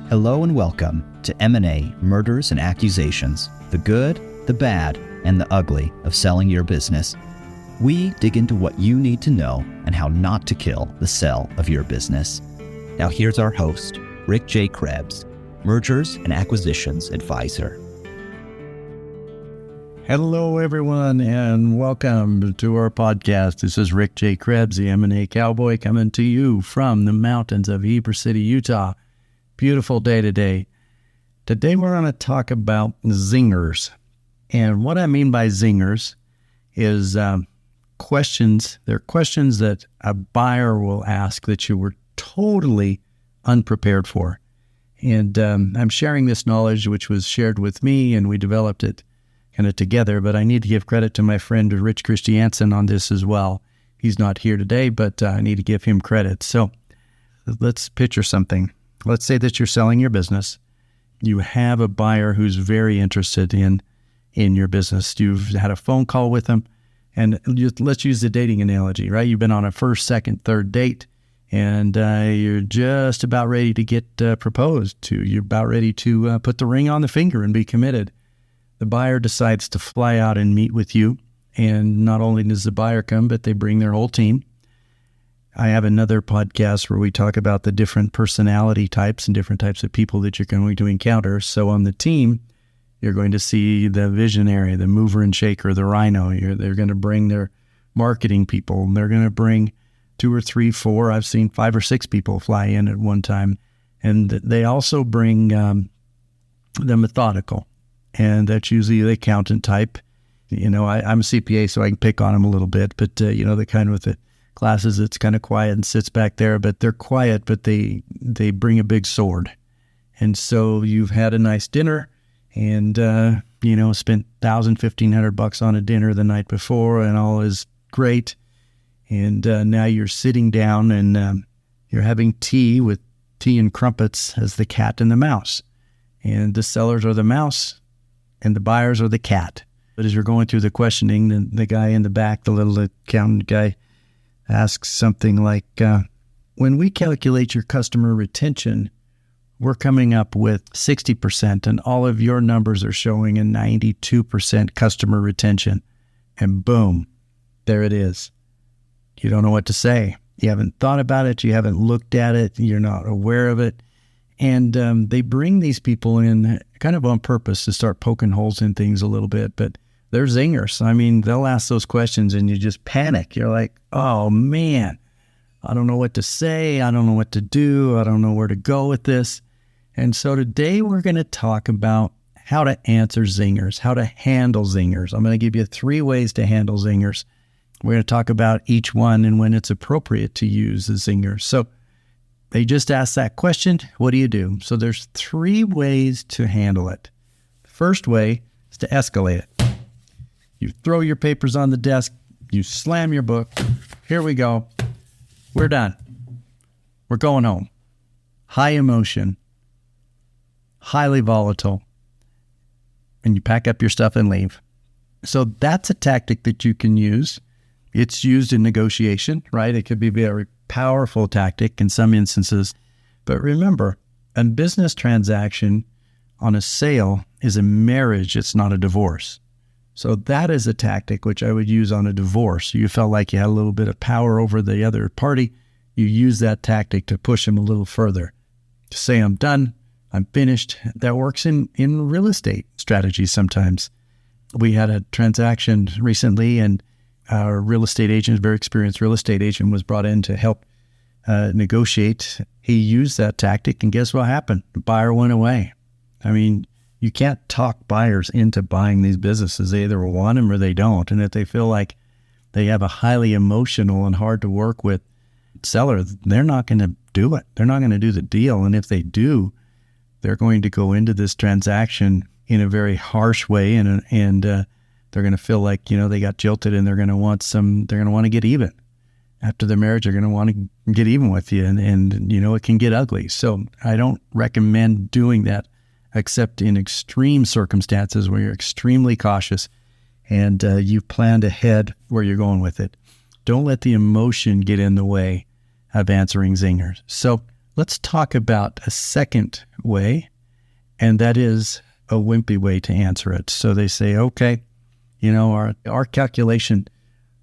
Hello and welcome to M&A Murders and Accusations, the good, the bad, and the ugly of selling your business. We dig into what you need to know and how not to kill the sale of your business. Now here's our host, Rick J. Krebs, Mergers and Acquisitions Advisor. Hello, everyone, and welcome to our podcast. This is Rick J. Krebs, the M&A Cowboy, coming to you from the mountains of Heber City, Utah. Beautiful day today. Today we're going to talk about Zingers. And what I mean by Zingers is questions. They're questions that a buyer will ask that you were totally unprepared for. And I'm sharing this knowledge, which was shared with me, and we developed it kind of together. But I need to give credit to my friend Rich Christiansen on this as well. He's not here today, but I need to give him credit. So let's picture something. Let's say that you're selling your business. You have a buyer who's very interested in your business. You've had a phone call with them, and let's use the dating analogy, right? You've been on a first, second, third date, and you're just about ready to get proposed to. You're about ready to put the ring on the finger and be committed. The buyer decides to fly out and meet with you, and not only does the buyer come, but they bring their whole team. I have another podcast where we talk about the different personality types and different types of people that you're going to encounter. So on the team, you're going to see the visionary, the mover and shaker, the rhino. They're going to bring their marketing people. They're going to bring 2 or 3, 4. I've seen 5 or 6 people fly in at one time. And they also bring the methodical. And that's usually the accountant type. You know, I'm a CPA, so I can pick on them a little bit. But, the kind with the classes that's kind of quiet and sits back there, but they're quiet, but they bring a big sword. And so you've had a nice dinner and, spent $1,000, $1,500 on a dinner the night before, and all is great. And now you're sitting down and you're having tea with tea and crumpets as the cat and the mouse. And the sellers are the mouse and the buyers are the cat. But as you're going through the questioning, the guy in the back, the little accountant guy, asks something like, when we calculate your customer retention, we're coming up with 60%, and all of your numbers are showing a 92% customer retention. And boom, there it is. You don't know what to say. You haven't thought about it. You haven't looked at it. You're not aware of it. And they bring these people in kind of on purpose to start poking holes in things a little bit, but they're zingers. I mean, they'll ask those questions and you just panic. You're like, oh man, I don't know what to say. I don't know what to do. I don't know where to go with this. And so today we're going to talk about how to answer zingers, how to handle zingers. I'm going to give you 3 ways to handle zingers. We're going to talk about each one and when it's appropriate to use the zinger. So they just asked that question. What do you do? So there's 3 ways to handle it. The first way is to escalate it. You throw your papers on the desk, you slam your book, here we go, we're done. We're going home. High emotion, highly volatile, and you pack up your stuff and leave. So that's a tactic that you can use. It's used in negotiation, right? It could be a very powerful tactic in some instances. But remember, a business transaction on a sale is a marriage, it's not a divorce. So that is a tactic which I would use on a divorce. You felt like you had a little bit of power over the other party. You use that tactic to push them a little further. To say, I'm done, I'm finished. That works in real estate strategies sometimes. We had a transaction recently, and our real estate agent, very experienced real estate agent, was brought in to help negotiate. He used that tactic, and guess what happened? The buyer went away. I mean, you can't talk buyers into buying these businesses. They either want them or they don't. And if they feel like they have a highly emotional and hard to work with seller, they're not going to do it. They're not going to do the deal. And if they do, they're going to go into this transaction in a very harsh way. And they're going to feel like, they got jilted, and they're going to want to get even. After the marriage, they're going to want to get even with you. And it can get ugly. So I don't recommend doing that, except in extreme circumstances where you're extremely cautious and you've planned ahead where you're going with it. Don't let the emotion get in the way of answering zingers. So let's talk about a second way, and that is a wimpy way to answer it. So they say, okay, our calculation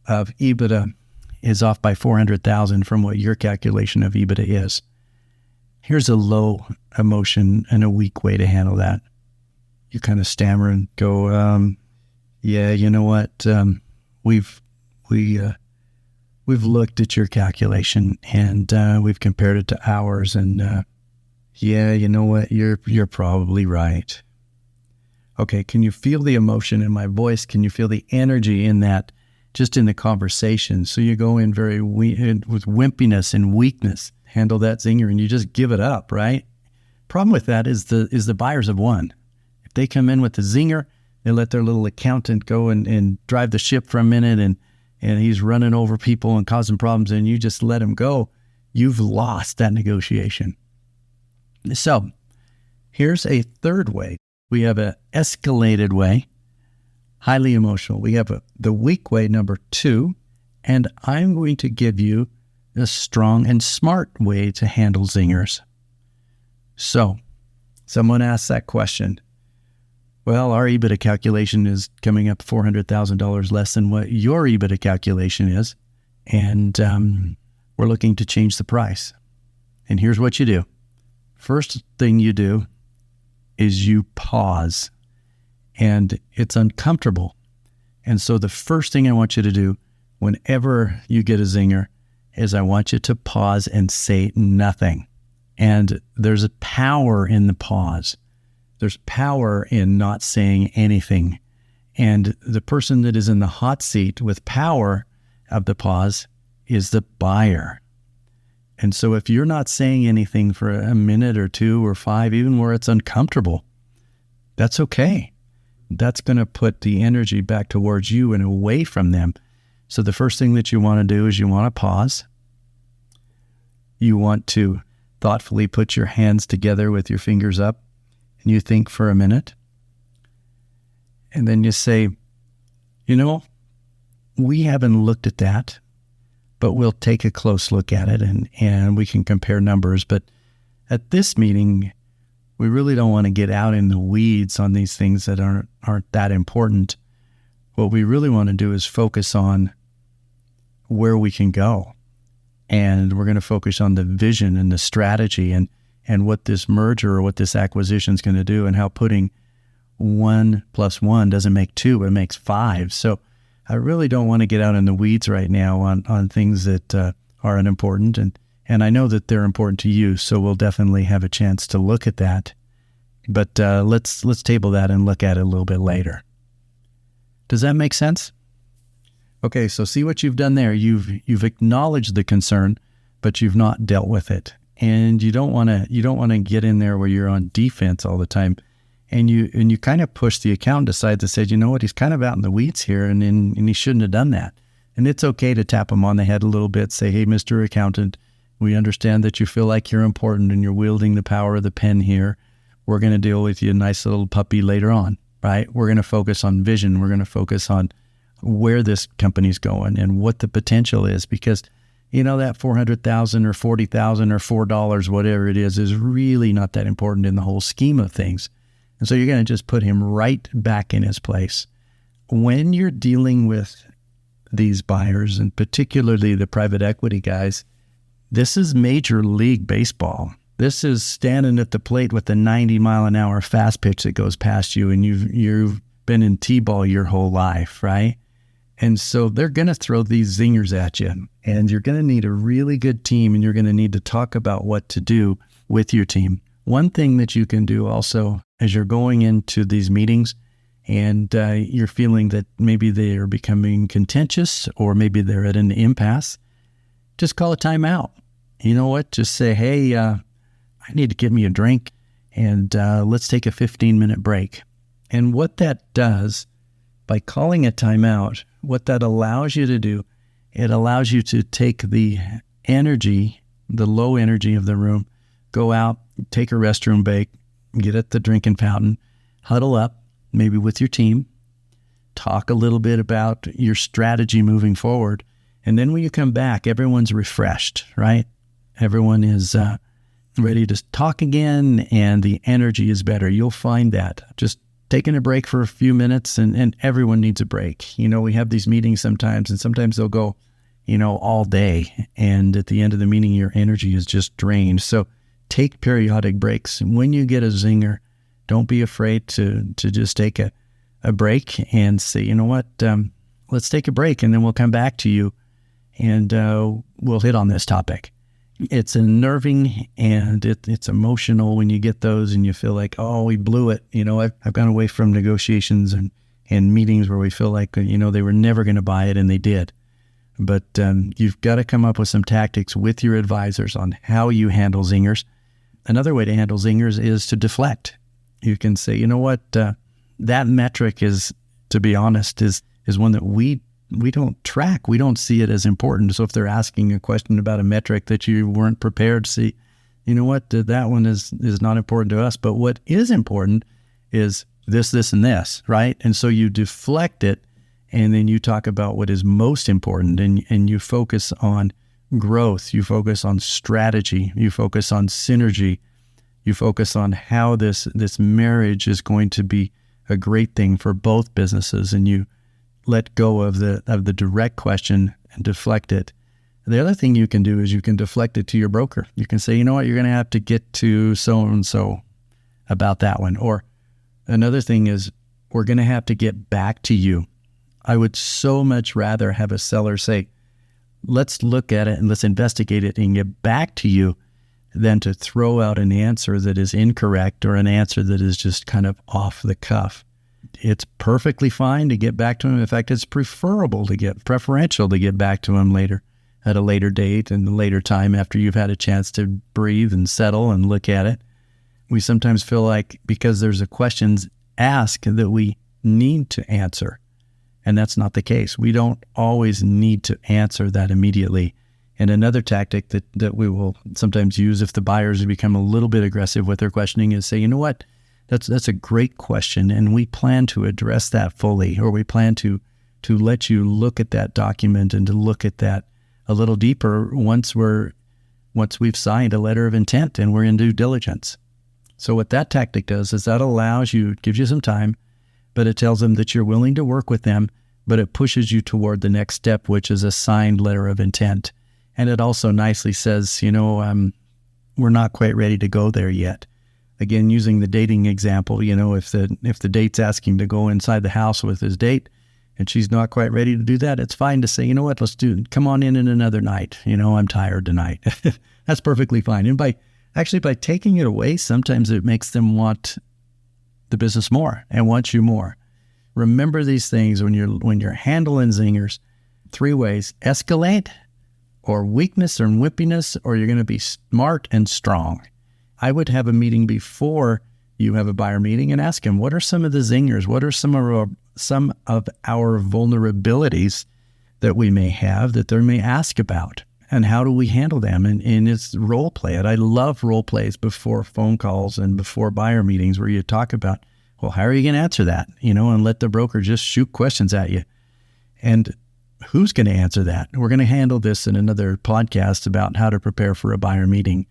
of EBITDA is off by 400,000 from what your calculation of EBITDA is. Here's a low emotion and a weak way to handle that. You kind of stammer and go, yeah, you know what? We've looked at your calculation and we've compared it to ours, and yeah, you know what? You're probably right. Okay, can you feel the emotion in my voice? Can you feel the energy in that, just in the conversation? So you go in with wimpiness and weakness, handle that zinger, and you just give it up, right? Problem with that is the buyers have won. If they come in with the zinger, they let their little accountant go and drive the ship for a minute, and he's running over people and causing problems, and you just let him go. You've lost that negotiation. So here's a third way. We have an escalated way, highly emotional. We have the weak way, number 2, and I'm going to give you a strong and smart way to handle zingers. So someone asked that question. Well, our EBITDA calculation is coming up $400,000 less than what your EBITDA calculation is, and we're looking to change the price. And here's what you do. First thing you do is you pause, and it's uncomfortable. And so the first thing I want you to do whenever you get a zinger is I want you to pause and say nothing. And there's a power in the pause. There's power in not saying anything. And the person that is in the hot seat with power of the pause is the buyer. And so if you're not saying anything for a minute or 2 or 5, even where it's uncomfortable, that's okay. That's going to put the energy back towards you and away from them. So the first thing that you want to do is you want to pause. You want to thoughtfully put your hands together with your fingers up, and you think for a minute. And then you say, we haven't looked at that, but we'll take a close look at it and we can compare numbers. But at this meeting, we really don't want to get out in the weeds on these things that aren't that important. What we really want to do is focus on where we can go. And we're going to focus on the vision and the strategy and what this merger or what this acquisition is going to do, and how putting 1 + 1 doesn't make 2, it makes 5. So I really don't want to get out in the weeds right now on things that are unimportant. And I know that they're important to you, so we'll definitely have a chance to look at that. But let's table that and look at it a little bit later. Does that make sense? Okay, so see what you've done there. You've acknowledged the concern, but you've not dealt with it. And you don't want to get in there where you're on defense all the time. And you kind of push the accountant aside to say, you know what, he's kind of out in the weeds here, and he shouldn't have done that. And it's okay to tap him on the head a little bit, say, hey, Mr. Accountant, we understand that you feel like you're important and you're wielding the power of the pen here. We're going to deal with you, nice little puppy, later on, right? We're going to focus on vision. We're going to focus on where this company's going and what the potential is, because that 400,000 or 40,000 or $4, whatever it is really not that important in the whole scheme of things. And so you're going to just put him right back in his place. When you're dealing with these buyers, and particularly the private equity guys, this is Major League Baseball. This is standing at the plate with a 90-mile-an-hour fast pitch that goes past you, and you've been in T-ball your whole life, right? And so they're going to throw these zingers at you, and you're going to need a really good team, and you're going to need to talk about what to do with your team. One thing that you can do also as you're going into these meetings and you're feeling that maybe they are becoming contentious or maybe they're at an impasse, just call a timeout. You know what? Just say, hey, I need to get me a drink, and let's take a 15-minute break. And what that does, by calling a timeout, what that allows you to do, it allows you to take the energy, the low energy of the room, go out, take a restroom break, get at the drinking fountain, huddle up, maybe with your team, talk a little bit about your strategy moving forward. And then when you come back, everyone's refreshed, right? Everyone is ready to talk again, and the energy is better. You'll find that just taking a break for a few minutes, and everyone needs a break. We have these meetings sometimes, and sometimes they'll go, all day. And at the end of the meeting, your energy is just drained. So take periodic breaks. When you get a zinger, don't be afraid to just take a break and say, you know what, let's take a break, and then we'll come back to you, and we'll hit on this topic. It's unnerving, and it's emotional when you get those and you feel like, oh, we blew it. I've gone away from negotiations and meetings where we feel like, they were never going to buy it, and they did. But you've got to come up with some tactics with your advisors on how you handle zingers. Another way to handle zingers is to deflect. You can say, you know what, that metric is, to be honest, is one that we don't track. We don't see it as important. So if they're asking a question about a metric that you weren't prepared to see, you know what, that one is not important to us. But what is important is this, and this, right? And so you deflect it, and then you talk about what is most important, and you focus on growth. You focus on strategy. You focus on synergy. You focus on how this marriage is going to be a great thing for both businesses, and you let go of the direct question and deflect it. The other thing you can do is you can deflect it to your broker. You can say, you know what, you're going to have to get to so-and-so about that one. Or another thing is, we're going to have to get back to you. I would so much rather have a seller say, let's look at it and let's investigate it and get back to you, than to throw out an answer that is incorrect or an answer that is just kind of off the cuff. It's perfectly fine to get back to him. In fact, it's preferential to get back to him later, at a later date and a later time after you've had a chance to breathe and settle and look at it. We sometimes feel like because there's a questions asked that we need to answer, and that's not the case. We don't always need to answer that immediately. And another tactic that we will sometimes use if the buyers become a little bit aggressive with their questioning is say, you know what, that's a great question, and we plan to address that fully, or we plan to let you look at that document and to look at that a little deeper once we've signed a letter of intent and we're in due diligence. So what that tactic does is that gives you some time, but it tells them that you're willing to work with them, but it pushes you toward the next step, which is a signed letter of intent. And it also nicely says, we're not quite ready to go there yet. Again, using the dating example, if the date's asking to go inside the house with his date and she's not quite ready to do that, it's fine to say, you know what, come on in another night. I'm tired tonight. That's perfectly fine. And by taking it away, sometimes it makes them want the business more and want you more. Remember these things when you're handling zingers, 3 ways: escalate, or weakness or wimpiness, or you're going to be smart and strong. I would have a meeting before you have a buyer meeting and ask him, what are some of the zingers? What are some of our vulnerabilities that we may have that they may ask about? And how do we handle them? And it's role play it. I love role plays before phone calls and before buyer meetings where you talk about, well, how are you going to answer that? And let the broker just shoot questions at you. And who's going to answer that? We're going to handle this in another podcast about how to prepare for a buyer meeting.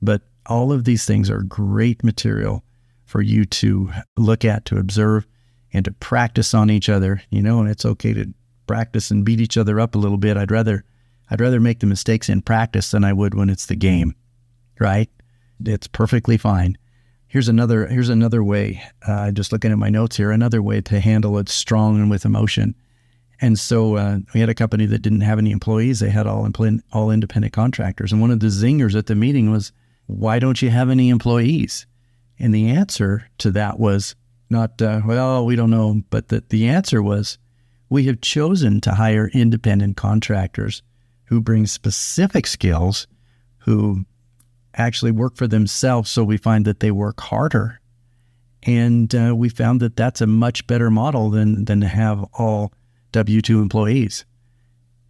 But all of these things are great material for you to look at, to observe, and to practice on each other. And it's okay to practice and beat each other up a little bit. I'd rather make the mistakes in practice than I would when it's the game, right? It's perfectly fine. Here's another way, just looking at my notes here, another way to handle it strong and with emotion. And so we had a company that didn't have any employees. They had all independent contractors. And one of the zingers at the meeting was, why don't you have any employees? And the answer to that was not, we don't know. But the answer was, we have chosen to hire independent contractors who bring specific skills, who actually work for themselves. So we find that they work harder. And we found that that's a much better model than to have all W-2 employees.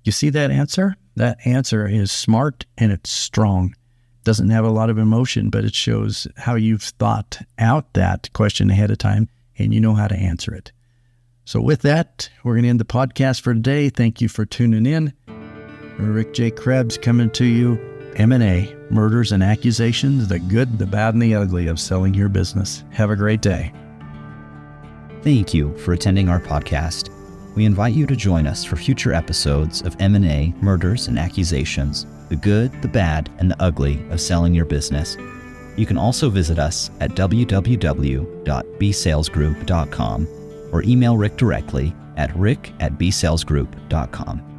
You see that answer? That answer is smart and it's strong. Doesn't have a lot of emotion, but it shows how you've thought out that question ahead of time and you know how to answer it. So with that, we're going to end the podcast for today. Thank you for tuning in. Rick J. Krebs coming to you M&A, Murders and Accusations, the good, the bad, and the ugly of selling your business. Have a great day. Thank you for attending our podcast. We invite you to join us for future episodes of M&A, Murders and Accusations, the good, the bad, and the ugly of selling your business. You can also visit us at www.bsalesgroup.com or email Rick directly at rick@bsalesgroup.com.